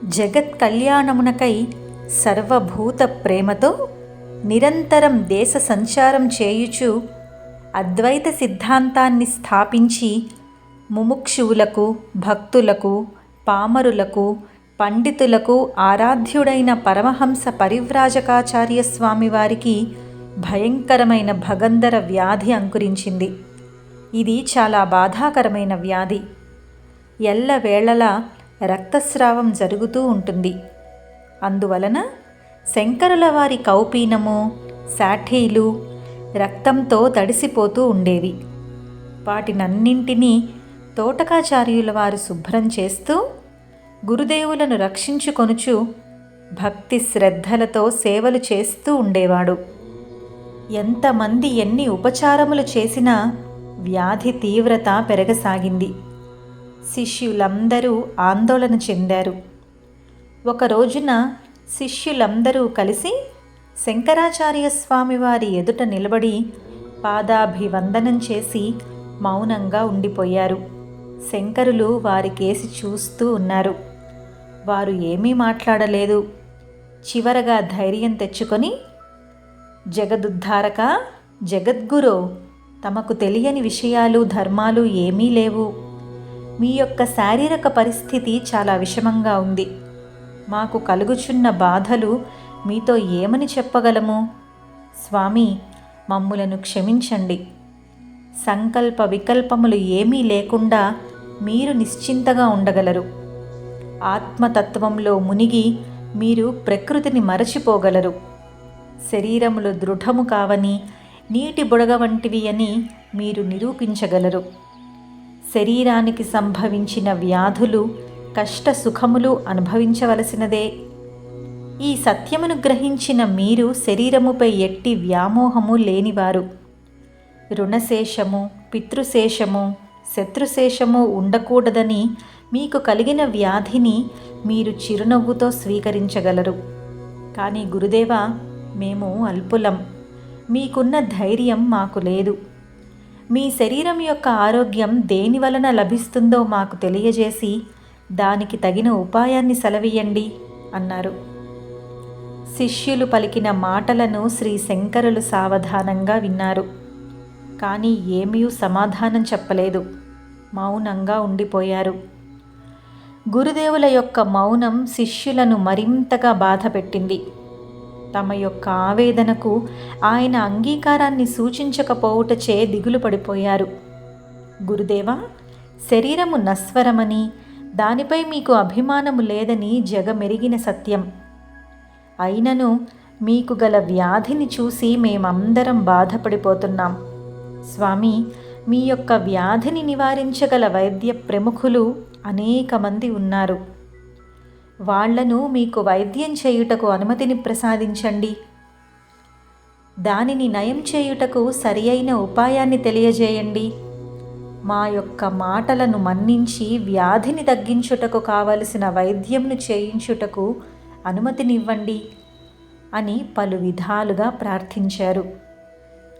జగత్ కళ్యాణమునకై సర్వభూత ప్రేమతో నిరంతరం దేశ సంచారం చేయుచు అద్వైత సిద్ధాంతాన్ని స్థాపించి ముముక్షువులకు, భక్తులకు, పామరులకు, పండితులకు ఆరాధ్యుడైన పరమహంస పరివ్రాజకాచార్య స్వామివారికి భయంకరమైన భగంధర వ్యాధి అంకురించింది. ఇది చాలా బాధాకరమైన వ్యాధి. ఎల్లవేళలా రక్తస్రావం జరుగుతూ ఉంటుంది. అందువలన శంకరుల వారి కౌపీనము, సాఠీలు రక్తంతో తడిసిపోతూ ఉండేవి. వాటినన్నింటినీ తోటకాచార్యుల వారు శుభ్రం చేస్తూ గురుదేవులను రక్షించుకొనుచు భక్తి శ్రద్ధలతో సేవలు చేస్తూ ఉండేవాడు. ఎంతమంది ఎన్ని ఉపచారములు చేసినా వ్యాధి తీవ్రత పెరగసాగింది. శిష్యులందరూ ఆందోళన చెందారు. ఒక రోజున శిష్యులందరూ కలిసి శంకరాచార్య స్వామివారి ఎదుట నిలబడి పాదాభివందనం చేసి మౌనంగా ఉండిపోయారు. శంకరులు వారి కేసి చూస్తూ ఉన్నారు. వారు ఏమీ మాట్లాడలేదు. చివరగా ధైర్యం తెచ్చుకొని, జగదుద్ధారక, జగద్గురో, తమకు తెలియని విషయాలు ధర్మాలు ఏమీ లేవు. మీ యొక్క శారీరక పరిస్థితి చాలా విషమంగా ఉంది. మాకు కలుగుచున్న బాధలు మీతో ఏమని చెప్పగలము? స్వామి, మమ్ములను క్షమించండి. సంకల్ప వికల్పములు ఏమీ లేకుండా మీరు నిశ్చింతగా ఉండగలరు. ఆత్మతత్వంలో మునిగి మీరు ప్రకృతిని మరచిపోగలరు. శరీరములు దృఢము కావని, నీటి బుడగ వంటివి అని మీరు నిరూపించగలరు. శరీరానికి సంభవించిన వ్యాధులు, కష్ట సుఖములు అనుభవించవలసినదే. ఈ సత్యమును గ్రహించిన మీరు శరీరముపై ఎట్టి వ్యామోహము లేనివారు. రుణశేషము, పితృశేషము, శత్రుశేషము ఉండకూడదని మీకు కలిగిన వ్యాధిని మీరు చిరునవ్వుతో స్వీకరించగలరు. కానీ గురుదేవా, మేము అల్పులం. మీకున్న ధైర్యం మాకు లేదు. మీ శరీరం యొక్క ఆరోగ్యం దేని వలన లభిస్తుందో మాకు తెలియజేసి దానికి తగిన ఉపాయాన్ని సెలవీయండి అన్నారు. శిష్యులు పలికిన మాటలను శ్రీ శంకరులు సావధానంగా విన్నారు. కానీ ఏమీ సమాధానం చెప్పలేదు. మౌనంగా ఉండిపోయారు. గురుదేవుల యొక్క మౌనం శిష్యులను మరింతగా బాధపెట్టింది. తమ యొక్క ఆవేదనకు ఆయన అంగీకారాన్ని సూచించకపోవుటచే దిగులు పడిపోయారు. గురుదేవా, శరీరము నశ్వరమని, దానిపై మీకు అభిమానము లేదని జగమెరిగిన సత్యం. అయినను మీకు గల వ్యాధిని చూసి మేమందరం బాధపడిపోతున్నాం. స్వామి, మీ యొక్క వ్యాధిని నివారించగల వైద్య ప్రముఖులు అనేక మంది ఉన్నారు. వాళ్లను మీకు వైద్యం చేయుటకు అనుమతిని ప్రసాదించండి. దానిని నయం చేయుటకు సరి అయిన ఉపాయాన్ని తెలియజేయండి. మా యొక్క మాటలను మన్నించి వ్యాధిని తగ్గించుటకు కావలసిన వైద్యంను చేయించుటకు అనుమతినివ్వండి అని పలు విధాలుగా ప్రార్థించారు.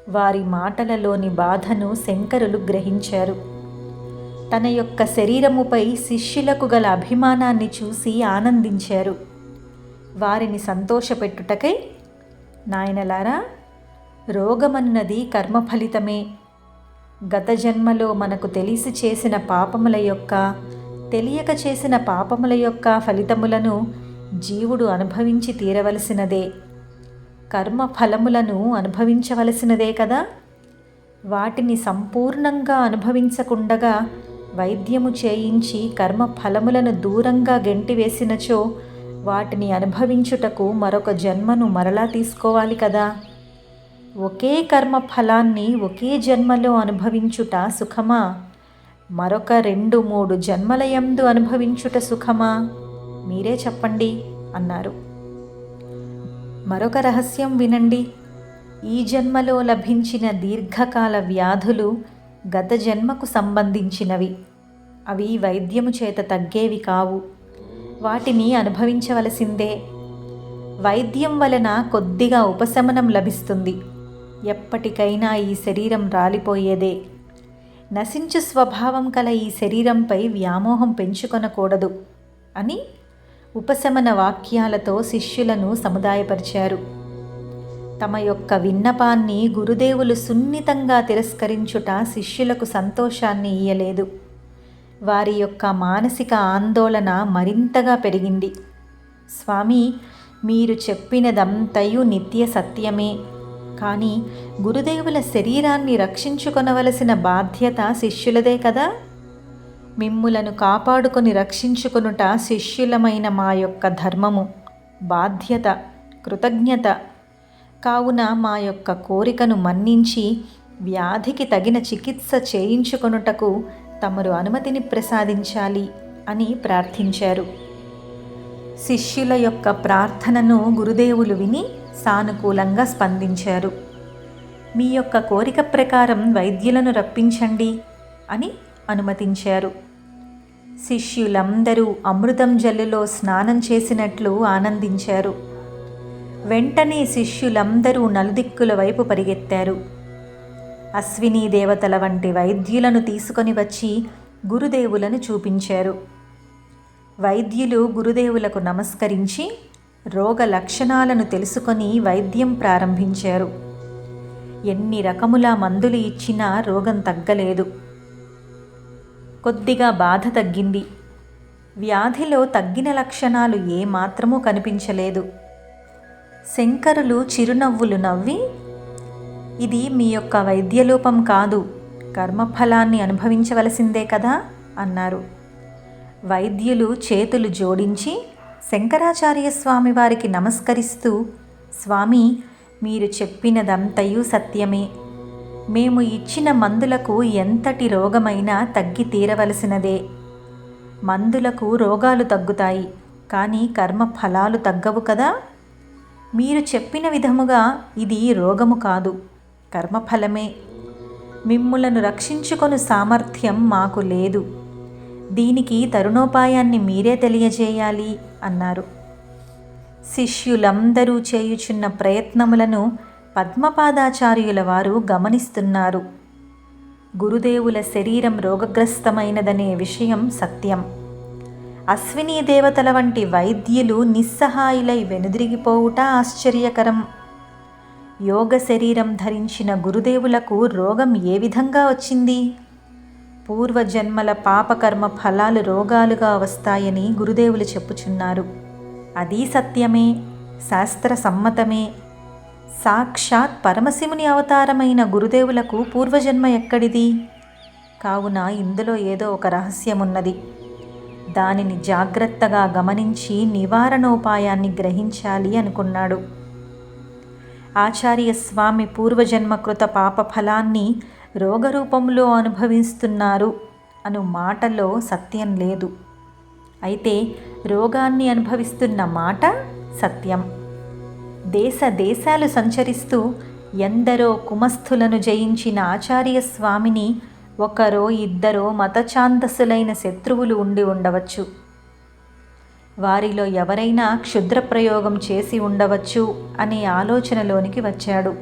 వారి మాటలలోని బాధను శంకరులు గ్రహించారు. తన యొక్క శరీరముపై శిష్యులకు గల అభిమానాన్ని చూసి ఆనందించారు. వారిని సంతోషపెట్టుటకై, నాయనలారా, రోగమన్నది కర్మఫలితమే. గత జన్మలో మనకు తెలిసి చేసిన పాపముల యొక్క, తెలియక చేసిన పాపముల యొక్క ఫలితములను జీవుడు అనుభవించి తీరవలసినదే. కర్మ ఫలములను అనుభవించవలసినదే కదా. వాటిని సంపూర్ణంగా అనుభవించకుండగా వైద్యము చేయించి కర్మ ఫలములను దూరంగా గెంటివేసినచో వాటిని అనుభవించుటకు మరొక జన్మను మరలా తీసుకోవాలి కదా. ఒకే కర్మ ఫలాన్ని ఒకే జన్మలో అనుభవించుట సుఖమా? మరొక 2-3 జన్మలయందు అనుభవించుట సుఖమా? మీరే చెప్పండి అన్నారు. మరొక రహస్యం వినండి. ఈ జన్మలో లభించిన దీర్ఘకాల వ్యాధులు గత జన్మకు సంబంధించినవి. అవి వైద్యము చేత తగ్గేవి కావు. వాటిని అనుభవించవలసిందే. వైద్యం వలన కొద్దిగా ఉపశమనం లభిస్తుంది. ఎప్పటికైనా ఈ శరీరం రాలిపోయేదే. నశించు స్వభావం కల ఈ శరీరంపై వ్యామోహం పెంచుకొనకూడదు అని ఉపశమన వాక్యాలతో శిష్యులను సముదాయపరిచారు. తమ యొక్క విన్నపాన్ని గురుదేవులు సున్నితంగా తిరస్కరించుట శిష్యులకు సంతోషాన్ని ఇయ్యలేదు. వారి యొక్క మానసిక ఆందోళన మరింతగా పెరిగింది. స్వామి, మీరు చెప్పినదంతయు నిత్య సత్యమే, కానీ గురుదేవుల శరీరాన్ని రక్షించుకొనవలసిన బాధ్యత శిష్యులదే కదా. మిమ్ములను కాపాడుకొని రక్షించుకొనుట శిష్యులమైన మా యొక్క ధర్మము, బాధ్యత, కృతజ్ఞత. కావున మా యొక్క కోరికను మన్నించి వ్యాధికి తగిన చికిత్స చేయించుకొనుటకు తమరు అనుమతిని ప్రసాదించాలి అని ప్రార్థించారు. శిష్యుల యొక్క ప్రార్థనను గురుదేవులు విని సానుకూలంగా స్పందించారు. మీ యొక్క కోరిక ప్రకారం వైద్యులను రప్పించండి అని అనుమతించారు. శిష్యులందరూ అమృతం జల్లులో స్నానం చేసినట్లు ఆనందించారు. వెంటనే శిష్యులందరూ నలుదిక్కుల వైపు పరిగెత్తారు. అశ్వినీ దేవతల వంటి వైద్యులను తీసుకొని వచ్చి గురుదేవులను చూపించారు. వైద్యులు గురుదేవులకు నమస్కరించి రోగ లక్షణాలను తెలుసుకొని వైద్యం ప్రారంభించారు. ఎన్ని రకముల మందులు ఇచ్చినా రోగం తగ్గలేదు. కొద్దిగా బాధ తగ్గింది. వ్యాధిలో తగ్గిన లక్షణాలు ఏమాత్రమూ కనిపించలేదు. శంకరులు చిరునవ్వులు నవ్వి, ఇది మీ యొక్క వైద్యలోపం కాదు, కర్మఫలాన్ని అనుభవించవలసిందే కదా అన్నారు. వైద్యులు చేతులు జోడించి శంకరాచార్య స్వామి వారికి నమస్కరిస్తూ, స్వామి, మీరు చెప్పినదంతయు సత్యమే. మేము ఇచ్చిన మందులకు ఎంతటి రోగమైనా తగ్గి తీరవలసినదే. మందులకు రోగాలు తగ్గుతాయి, కానీ కర్మ ఫలాలు తగ్గవు కదా. మీరు చెప్పిన విధముగా ఇది రోగము కాదు, కర్మఫలమే. మిమ్ములను రక్షించుకొను సామర్థ్యం మాకు లేదు. దీనికి తరుణోపాయాన్ని మీరే తెలియజేయాలి అన్నారు. శిష్యులందరూ చేయుచున్న ప్రయత్నములను పద్మపాదాచార్యుల వారు గమనిస్తున్నారు. గురుదేవుల శరీరం రోగగ్రస్తమైనదనే విషయం సత్యం. అశ్వినీ దేవతల వంటి వైద్యులు నిస్సహాయులై వెనుదిరిగిపోవుట ఆశ్చర్యకరం. యోగ శరీరం ధరించిన గురుదేవులకు రోగం ఏ విధంగా వచ్చింది? పూర్వజన్మల పాపకర్మ ఫలాలు రోగాలుగా వస్తాయని గురుదేవులు చెప్పుచున్నారు. అది సత్యమే, శాస్త్ర సమ్మతమే. సాక్షాత్ పరమశివుని అవతారమైన గురుదేవులకు పూర్వజన్మ ఎక్కడిది? కావున ఇందులో ఏదో ఒక రహస్యమున్నది. దానిని జాగ్రత్తగా గమనించి నివారణోపాయాన్ని గ్రహించాలి అనుకున్నాడు. ఆచార్య స్వామి పూర్వజన్మకృత పాప ఫలాన్ని రోగరూపంలో అనుభవిస్తున్నారు అను మాటలో సత్యం లేదు. అయితే రోగాన్ని అనుభవిస్తున్న మాట సత్యం. దేశ దేశాలు సంచరిస్తూ ఎందరో కుమస్థులను జయించిన ఆచార్య స్వామిని ఒకరో ఇద్దరో మతఛాందసులైన శత్రువులు ఉండి ఉండవచ్చు. వారిలో ఎవరైనా క్షుద్ర ప్రయోగం చేసి ఉండవచ్చు అనే ఆలోచనలోనికి వచ్చాడు.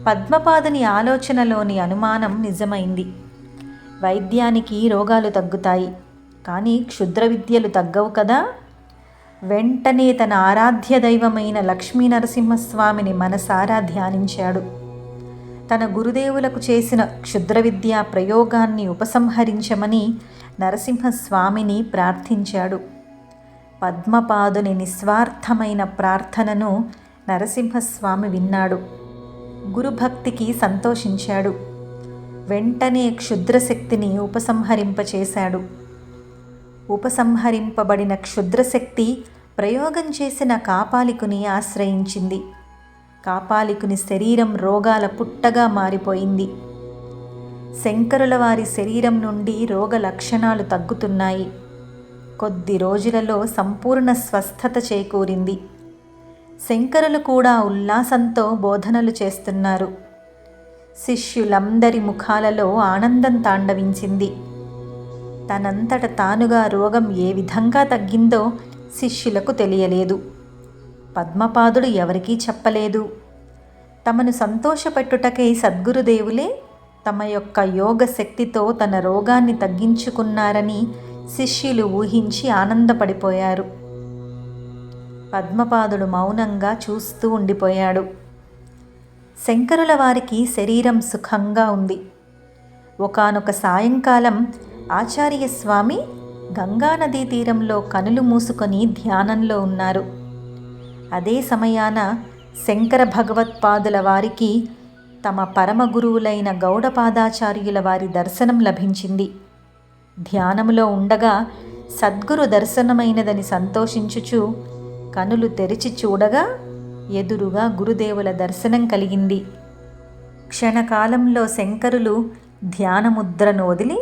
పద్మపాదుని ఆలోచనలోని అనుమానం నిజమైంది. వైద్యానికి రోగాలు తగ్గుతాయి, కానీ క్షుద్ర విద్యలు తగ్గవు కదా. వెంటనే తన ఆరాధ్య దైవమైన లక్ష్మీ నరసింహస్వామిని మనసారా ధ్యానించాడు. తన గురుదేవులకు చేసిన క్షుద్ర విద్యా ప్రయోగాన్ని ఉపసంహరించమని నరసింహస్వామిని ప్రార్థించాడు. పద్మపాదుని నిస్వార్థమైన ప్రార్థనను నరసింహస్వామి విన్నాడు. గురుభక్తికి సంతోషించాడు. వెంటనే క్షుద్రశక్తిని ఉపసంహరింపచేశాడు. ఉపసంహరింపబడిన క్షుద్రశక్తి ప్రయోగం చేసిన కాపాలికుని ఆశ్రయించింది. కాపాలికుని శరీరం రోగాల పుట్టగా మారిపోయింది. శంకరుల వారి శరీరం నుండి రోగ లక్షణాలు తగ్గుతున్నాయి. కొద్ది రోజులలో సంపూర్ణ స్వస్థత చేకూరింది. శంకరులు కూడా ఉల్లాసంతో బోధనలు చేస్తున్నారు. శిష్యులందరి ముఖాలలో ఆనందం తాండవించింది. తనంతట తానుగా రోగం ఏ విధంగా తగ్గిందో శిష్యులకు తెలియలేదు. పద్మపాదుడు ఎవరికీ చెప్పలేదు. తమను సంతోషపెట్టుటకై సద్గురుదేవులే తమ యొక్క యోగ శక్తితో తన రోగాన్ని తగ్గించుకున్నారని శిష్యులు ఊహించి ఆనందపడిపోయారు. పద్మపాదుడు మౌనంగా చూస్తూ ఉండిపోయాడు. శంకరుల వారికి శరీరం సుఖంగా ఉంది. ఒకానొక సాయంకాలం ఆచార్యస్వామి గంగానదీ తీరంలో కనులు మూసుకొని ధ్యానంలో ఉన్నారు. అదే సమయాన శంకర భగవత్పాదుల వారికి తమ పరమ గురువులైన గౌడపాదాచార్యుల వారి దర్శనం లభించింది. ధ్యానములో ఉండగా సద్గురు దర్శనమైనదని సంతోషించుచు కనులు తెరిచి చూడగా ఎదురుగా గురుదేవుల దర్శనం కలిగింది. క్షణకాలంలో శంకరులు ధ్యానముద్రను వదిలి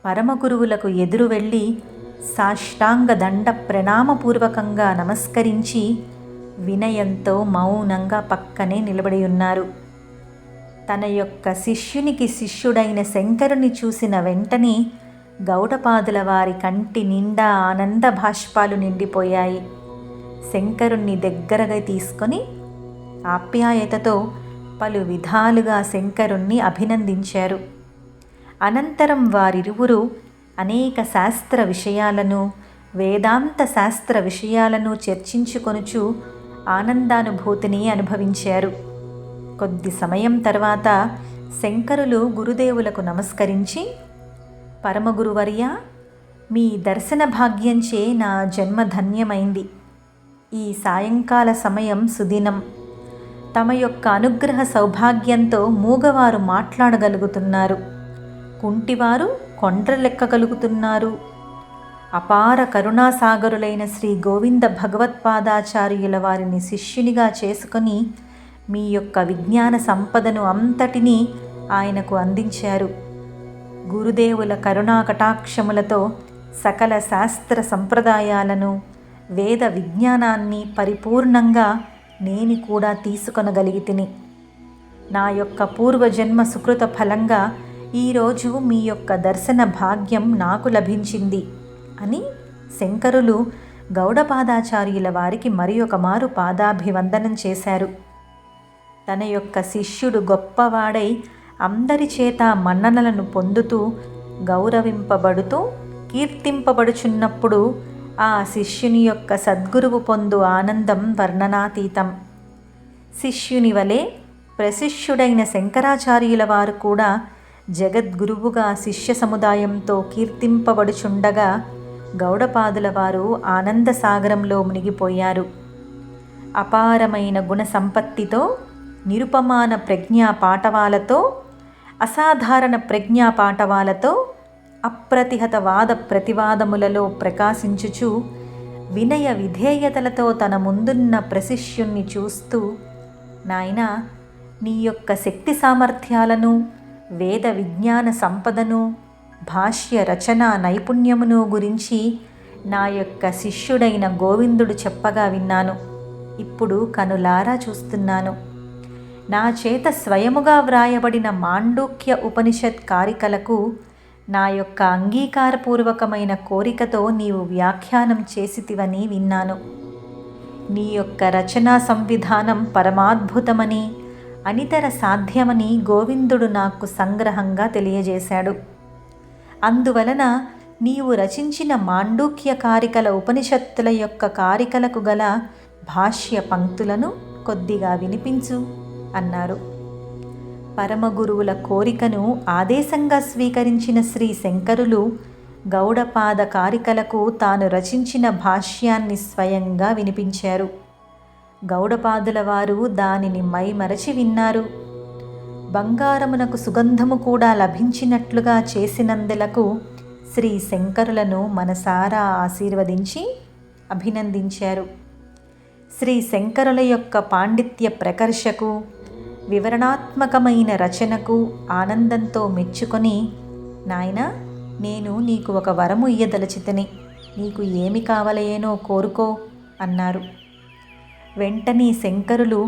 పరమగురువులకు ఎదురు వెళ్ళి సాష్టాంగ దండ ప్రణామపూర్వకంగా నమస్కరించి వినయంతో మౌనంగా పక్కనే నిలబడి ఉన్నారు. తన యొక్క శిష్యునికి శిష్యుడైన శంకరుని చూసిన వెంటనే గౌడపాదుల వారి కంటి నిండా ఆనంద బాష్పాలు నిండిపోయాయి. శంకరుణ్ణి దగ్గరగా తీసుకొని ఆప్యాయతతో పలు విధాలుగా శంకరుణ్ణి అభినందించారు. అనంతరం వారిరువురు అనేక శాస్త్ర విషయాలను, వేదాంత శాస్త్ర విషయాలను చర్చించుకొనుచు ఆనందానుభూతిని అనుభవించారు. కొద్ది సమయం తర్వాత శంకరులు గురుదేవులకు నమస్కరించి, పరమగురువర్య, మీ దర్శన భాగ్యంచే నా జన్మ ధన్యమైంది. ఈ సాయంకాల సమయం సుదినం. తమ యొక్క అనుగ్రహ సౌభాగ్యంతో మూగవారు మాట్లాడగలుగుతున్నారు, కుంటివారు కొండ్రలెక్కగలుగుతున్నారు. అపార కరుణాసాగరులైన శ్రీ గోవింద భగవత్పాదాచార్యుల వారిని శిష్యునిగా చేసుకొని మీ యొక్క విజ్ఞాన సంపదను అంతటినీ ఆయనకు అందించారు. గురుదేవుల కరుణా కటాక్షములతో సకల శాస్త్ర సంప్రదాయాలను, వేద విజ్ఞానాన్ని పరిపూర్ణంగా నేను కూడా తీసుకొనగలిగితిని. నా యొక్క పూర్వజన్మ సుకృత ఫలంగా ఈరోజు మీ యొక్క దర్శన భాగ్యం నాకు లభించింది అని శంకరులు గౌడపాదాచార్యుల వారికి మరి ఒక మారు పాదాభివందనం చేశారు. తన యొక్క శిష్యుడు గొప్పవాడై అందరి చేత మన్ననలను పొందుతూ గౌరవింపబడుతూ కీర్తింపబడుచున్నప్పుడు ఆ శిష్యుని యొక్క సద్గురువు పొందు ఆనందం వర్ణనాతీతం. శిష్యుని వలె ప్రశిష్యుడైన శంకరాచార్యుల వారు కూడా జగద్గురువుగా శిష్య సముదాయంతో కీర్తింపబడుచుండగా గౌడపాదుల వారు ఆనందసాగరంలో మునిగిపోయారు. అపారమైన గుణ సంపత్తితో, నిరుపమాన ప్రజ్ఞా పాటవాలతో, అసాధారణ ప్రజ్ఞా పాటవాలతో, అప్రతిహత వాద ప్రతివాదములలో ప్రకాశించుచు వినయ విధేయతలతో తన ముందున్న ప్రశిష్యుణ్ణి చూస్తూ, నాయనా, నీ యొక్క శక్తి సామర్థ్యాలను, వేద విజ్ఞాన సంపదను, భాష్య రచన నైపుణ్యమును గురించి నా యొక్క శిష్యుడైన గోవిందుడు చెప్పగా విన్నాను. ఇప్పుడు కనులారా చూస్తున్నాను. నా చేత స్వయముగా వ్రాయబడిన మాండూక్య ఉపనిషత్ కారికలకు నా యొక్క అంగీకారపూర్వకమైన కోరికతో నీవు వ్యాఖ్యానం చేసితివని విన్నాను. నీ యొక్క రచనా సంవిధానం పరమాద్భుతమని, అనితర సాధ్యమని గోవిందుడు నాకు సంగ్రహంగా తెలియజేశాడు. అందువలన నీవు రచించిన మాండూక్య కారికల ఉపనిషత్తుల యొక్క కారికలకు గల భాష్య పంక్తులను కొద్దిగా వినిపించు అన్నారు. పరమగురువుల కోరికను ఆదేశంగా స్వీకరించిన శ్రీ శంకరులు గౌడపాద కారికలకు తాను రచించిన భాష్యాన్ని స్వయంగా వినిపించారు. గౌడపాదుల వారు దానిని మైమరచి విన్నారు. బంగారమునకు సుగంధము కూడా లభించినట్లుగా చేసినందులకు శ్రీ శంకరులను మనసారా ఆశీర్వదించి అభినందించారు. శ్రీ శంకరుల యొక్క పాండిత్య ప్రకర్షకు, వివరణాత్మకమైన రచనకు ఆనందంతో మెచ్చుకొని, నాయనా, నేను నీకు ఒక వరము ఇయ్యదలచితిని, నీకు ఏమి కావలయేనో కోరుకో అన్నారు. వెంటనే శంకరులు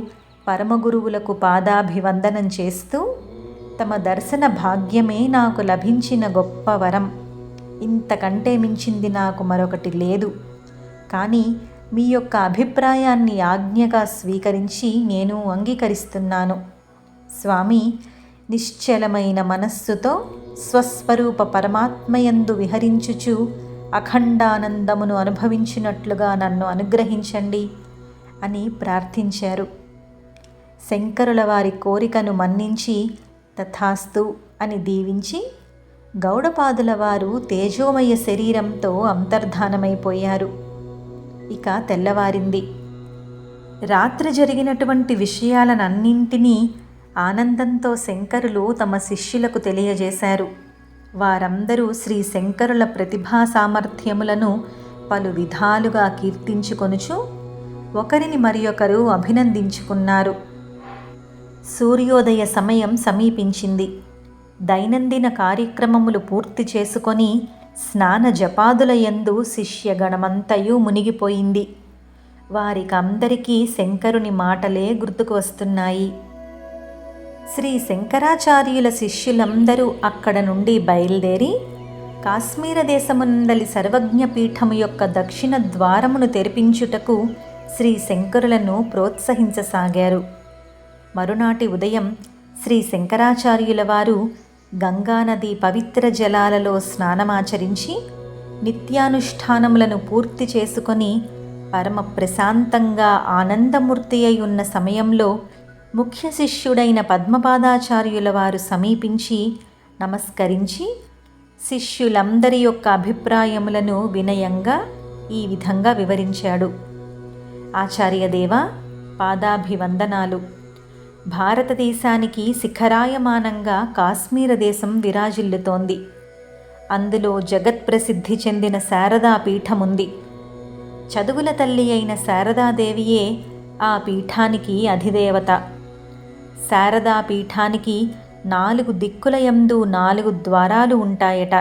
పరమగురువులకు పాదాభివందనం చేస్తూ, తమ దర్శన భాగ్యమే నాకు లభించిన గొప్ప వరం, ఇంతకంటే మించింది నాకు మరొకటి లేదు. కానీ మీ యొక్క అభిప్రాయాన్ని ఆజ్ఞగా స్వీకరించి నేను అంగీకరిస్తున్నాను. స్వామి, నిశ్చలమైన మనస్సుతో స్వస్వరూప పరమాత్మయందు విహరించుచు అఖండానందమును అనుభవించినట్లుగా నన్ను అనుగ్రహించండి అని ప్రార్థించారు. శంకరుల వారి కోరికను మన్నించి తథాస్తు అని దీవించి గౌడపాదుల వారు తేజోమయ శరీరంతో అంతర్ధానమైపోయారు. ఇక తెల్లవారింది. రాత్రి జరిగినటువంటి విషయాలనన్నింటినీ ఆనందంతో శంకరులు తమ శిష్యులకు తెలియజేశారు. వారందరూ శ్రీ శంకరుల ప్రతిభా సామర్థ్యములను పలు విధాలుగా కీర్తించుకొనుచు ఒకరిని మరియొకరు అభినందించుకున్నారు. సూర్యోదయ సమయం సమీపించింది. దైనందిన కార్యక్రమములు పూర్తి చేసుకొని స్నాన జపాదుల యందు శిష్యగణమంతయు మునిగిపోయింది. వారికందరికీ శంకరుని మాటలే గుర్తుకు వస్తున్నాయి. శ్రీ శంకరాచార్యుల శిష్యులందరూ అక్కడ నుండి బయలుదేరి కాశ్మీర దేశమునందలి సర్వజ్ఞ పీఠము యొక్క దక్షిణ ద్వారమును తెరిపించుటకు శ్రీ శంకరులను ప్రోత్సహించసాగారు. మరునాటి ఉదయం శ్రీ శంకరాచార్యుల వారు గంగానది పవిత్ర జలాలలో స్నానమాచరించి నిత్యానుష్ఠానములను పూర్తి చేసుకొని పరమ ప్రశాంతంగా ఆనందమూర్తి అయి ఉన్న సమయంలో ముఖ్య శిష్యుడైన పద్మపాదాచార్యుల వారు సమీపించి నమస్కరించి శిష్యులందరి యొక్క అభిప్రాయములను వినయంగా ఈ విధంగా వివరించాడు. ఆచార్యదేవా, పాదాభివందనాలు. భారతదేశానికి శిఖరాయమానంగా కాశ్మీర దేశం విరాజిల్లుతోంది. అందులో జగత్ప్రసిద్ధి చెందిన శారదా పీఠముంది. చదువుల తల్లి అయిన శారదాదేవియే ఆ పీఠానికి అధిదేవత. శారదా పీఠానికి 4 దిక్కులయందు 4 ద్వారాలు ఉంటాయట.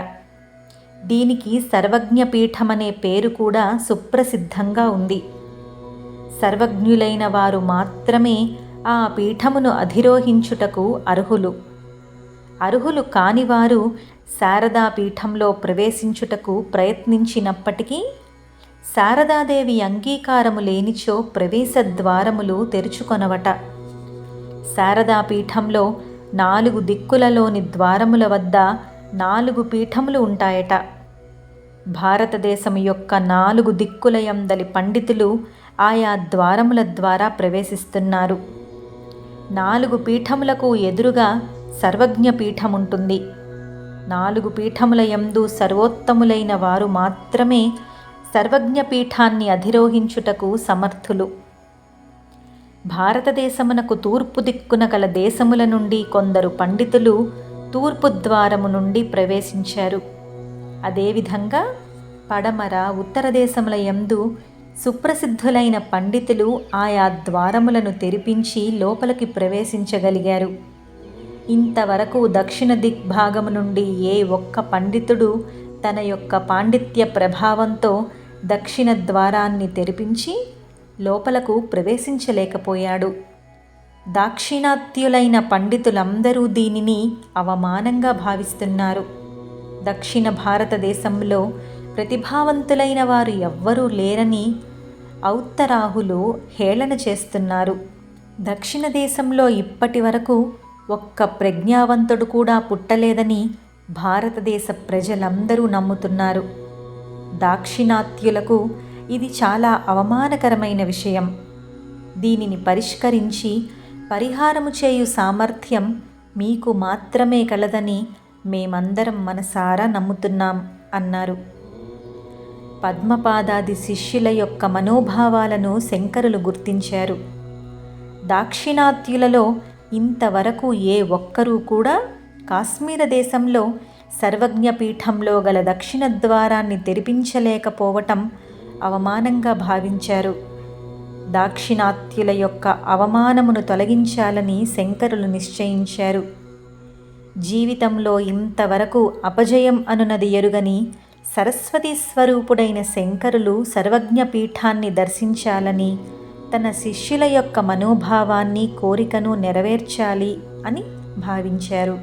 దీనికి సర్వజ్ఞ పీఠమనే పేరు కూడా సుప్రసిద్ధంగా ఉంది. సర్వజ్ఞులైన వారు మాత్రమే ఆ పీఠమును అధిరోహించుటకు అర్హులు. అర్హులు కానివారు శారదా పీఠంలో ప్రవేశించుటకు ప్రయత్నించినప్పటికీ శారదాదేవి అంగీకారము లేనిచో ప్రవేశ ద్వారములు తెరుచుకొనవట. శారదా పీఠంలో 4 దిక్కులలోని ద్వారముల వద్ద 4 పీఠములు ఉంటాయట. భారతదేశం యొక్క 4 దిక్కులయందలి పండితులు ఆయా ద్వారముల ద్వారా ప్రవేశిస్తున్నారు. 4 పీఠములకు ఎదురుగా సర్వజ్ఞ పీఠముంటుంది. 4 పీఠముల యందు సర్వోత్తములైన వారు మాత్రమే సర్వజ్ఞ పీఠాన్ని అధిరోహించుటకు సమర్థులు. భారతదేశమునకు తూర్పు దిక్కున గల దేశముల నుండి కొందరు పండితులు తూర్పు ద్వారము నుండి ప్రవేశించారు. అదేవిధంగా పడమర, ఉత్తర దేశముల యందు సుప్రసిద్ధులైన పండితులు ఆయా ద్వారములను తెరిపించి లోపలికి ప్రవేశించగలిగారు. ఇంతవరకు దక్షిణ దిగ్భాగము నుండి ఏ ఒక్క పండితుడు తన యొక్క పాండిత్య ప్రభావంతో దక్షిణ ద్వారాన్ని తెరిపించి లోపలకు ప్రవేశించలేకపోయాడు. దాక్షిణాత్యులైన పండితులందరూ దీనిని అవమానంగా భావిస్తున్నారు. దక్షిణ భారతదేశంలో ప్రతిభావంతులైన వారు ఎవ్వరూ లేరని ఔత్తరాహులు హేళన చేస్తున్నారు. దక్షిణ దేశంలో ఇప్పటి వరకు ఒక్క ప్రజ్ఞావంతుడు కూడా పుట్టలేదని భారతదేశ ప్రజలందరూ నమ్ముతున్నారు. దాక్షిణాత్యులకు ఇది చాలా అవమానకరమైన విషయం. దీనిని పరిష్కరించి పరిహారము చేయు సామర్థ్యం మీకు మాత్రమే కలదని మేమందరం మనసారా నమ్ముతున్నాం అన్నారు. పద్మపాదాది శిష్యుల యొక్క మనోభావాలను శంకరులు గుర్తించారు. దాక్షిణాత్యులలో ఇంతవరకు ఏ ఒక్కరూ కూడా కాశ్మీర దేశంలో సర్వజ్ఞ పీఠంలో గల దక్షిణ ద్వారాన్ని తెరిపించలేకపోవటం అవమానంగా భావించారు. దాక్షిణాత్యుల యొక్క అవమానమును తొలగించాలని శంకరులు నిశ్చయించారు. జీవితంలో ఇంతవరకు అపజయం అనునది ఎరుగని సరస్వతీ స్వరూపుడైన శంకరులు సర్వజ్ఞ పీఠాన్ని దర్శించాలని, తన శిష్యుల యొక్క మనోభావాన్ని, కోరికను నెరవేర్చాలి అని భావించారు.